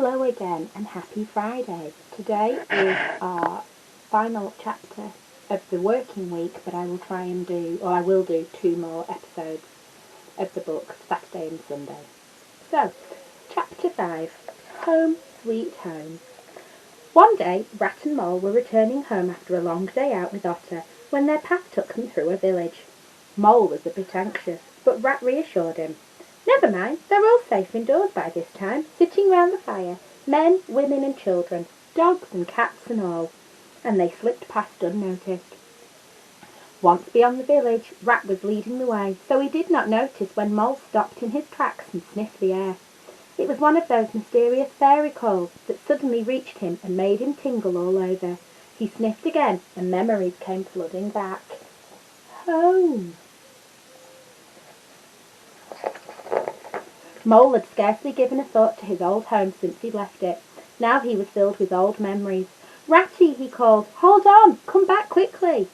Hello again and happy Friday. Today is our final chapter of the working week, but I will do 2 more episodes of the book, Saturday and Sunday. So, chapter 5, Home Sweet Home. One day, Rat and Mole were returning home after a long day out with Otter when their path took them through a village. Mole was a bit anxious, but Rat reassured him. Never mind, they're all safe indoors by this time, sitting round the fire, men, women and children, dogs and cats and all, and they slipped past unnoticed. Once beyond the village, Rat was leading the way, so he did not notice when Mole stopped in his tracks and sniffed the air. It was one of those mysterious fairy calls that suddenly reached him and made him tingle all over. He sniffed again, and memories came flooding back. Home! Mole had scarcely given a thought to his old home since he left it. Now he was filled with old memories. "Ratty," he called, "hold on! Come back quickly!"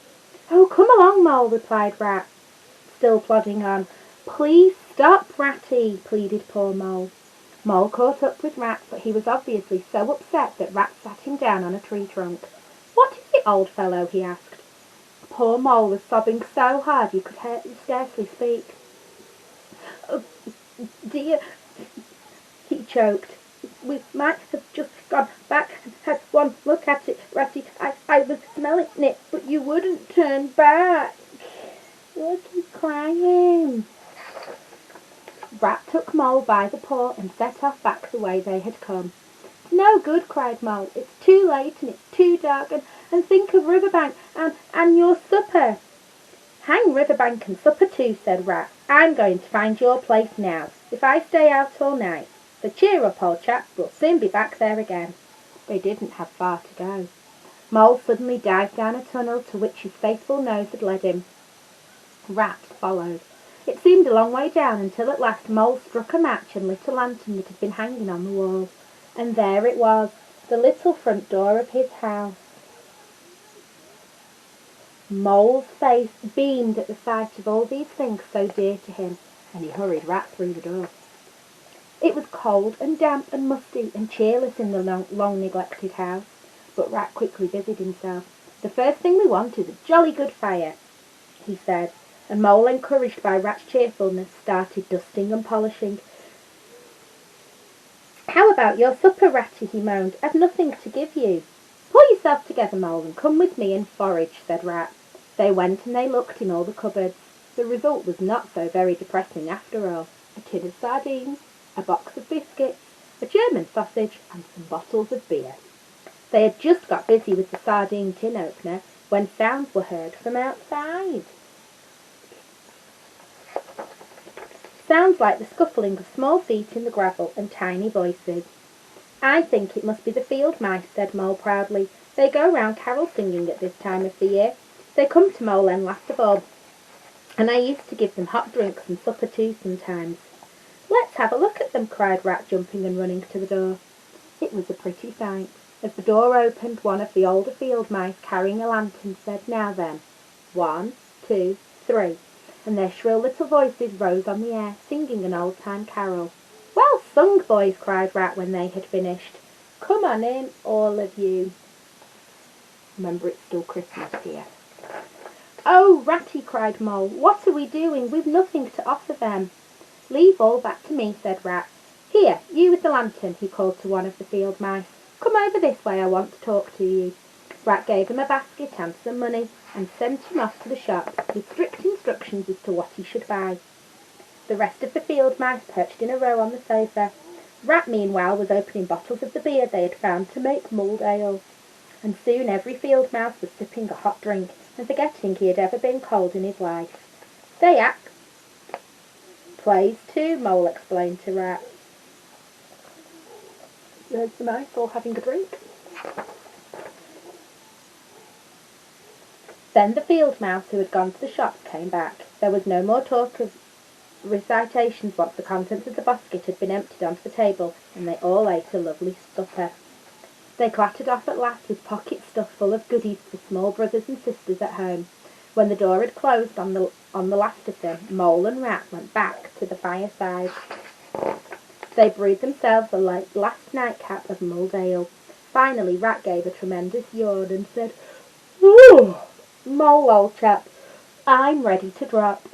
"Oh, come along, Mole," replied Rat, still plodding on. "Please stop, Ratty," pleaded poor Mole. Mole caught up with Rat, but he was obviously so upset that Rat sat him down on a tree trunk. "What is it, old fellow?" he asked. Poor Mole was sobbing so hard you could scarcely speak. "Oh, dear," he choked. "We might have just gone back and had one look at it, Ratty. I was smelling it, but you wouldn't turn back." Look, he's crying. Rat took Mole by the paw and set off back the way they had come. "It's no good," cried Mole. "It's too late and it's too dark, and think of Riverbank and your supper." "Hang Riverbank and supper too," said Rat. "I'm going to find your place now, if I stay out all night. So cheer up, old chap, we'll soon be back there again." They didn't have far to go. Mole suddenly dived down a tunnel to which his faithful nose had led him. Rat followed. It seemed a long way down until at last Mole struck a match and lit a lantern that had been hanging on the wall. And there it was, the little front door of his house. Mole's face beamed at the sight of all these things so dear to him, and he hurried Rat through the door. It was cold and damp and musty and cheerless in the long neglected house, but Rat quickly busied himself. "The first thing we want is a jolly good fire," he said, and Mole, encouraged by Rat's cheerfulness, started dusting and polishing. "How about your supper, Ratty?" he moaned. "I've nothing to give you." "Pull yourself together, Mole, and come with me and forage," said Rat. They went and they looked in all the cupboards. The result was not so very depressing after all. A tin of sardines, a box of biscuits, a German sausage, and some bottles of beer. They had just got busy with the sardine tin opener when sounds were heard from outside. Sounds like the scuffling of small feet in the gravel and tiny voices. "I think it must be the field mice," said Mole proudly. "They go round carol singing at this time of the year. They come to Mole End last of all, and I used to give them hot drinks and supper too sometimes." "Let's have a look at them," cried Rat, jumping and running to the door. It was a pretty sight. As the door opened, one of the older field mice, carrying a lantern, said, "Now then, 1, 2, 3, and their shrill little voices rose on the air, singing an old-time carol. "Well sung, boys," cried Rat when they had finished. "Come on in, all of you." Remember, it's still Christmas here. "Oh, Ratty," cried Mole, "what are we doing? We've nothing to offer them." "Leave all that to me," said Rat. "Here, you with the lantern," he called to one of the field mice. "Come over this way, I want to talk to you." Rat gave him a basket and some money and sent him off to the shop with strict instructions as to what he should buy. The rest of the field mice perched in a row on the sofa. Rat, meanwhile, was opening bottles of the beer they had found to make mulled ale. And soon every field mouse was sipping a hot drink and forgetting he had ever been cold in his life. "They act plays too," Mole explained to Rat. There's the mice all having a drink. Then the field mouse who had gone to the shop came back. There was no more talk of recitations once the contents of the basket had been emptied onto the table, and they all ate a lovely supper. They clattered off at last with pockets stuffed full of goodies for small brothers and sisters at home. When the door had closed on the last of them, Mole and Rat went back to the fireside. They brewed themselves a last nightcap of mulled ale. Finally, Rat gave a tremendous yawn and said, "Ooh, Mole, old chap, I'm ready to drop."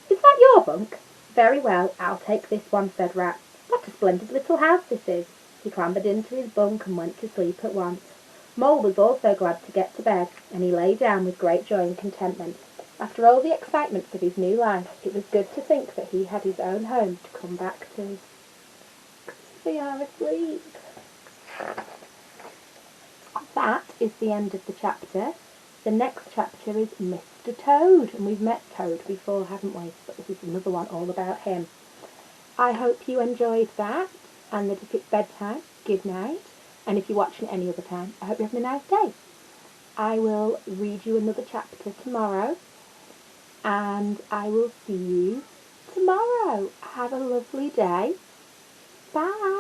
"Is that your bunk?" "Very well, I'll take this one," said Rat. "What a splendid little house this is." He clambered into his bunk and went to sleep at once. Mole was also glad to get to bed, and he lay down with great joy and contentment. After all the excitements of his new life, it was good to think that he had his own home to come back to. They are asleep. That is the end of the chapter. The next chapter is Mr. Toad, and we've met Toad before, haven't we? But this is another one all about him. I hope you enjoyed that, and that if it's bedtime, good night. And if you're watching it any other time, I hope you're having a nice day. I will read you another chapter tomorrow, and I will see you tomorrow. Have a lovely day. Bye.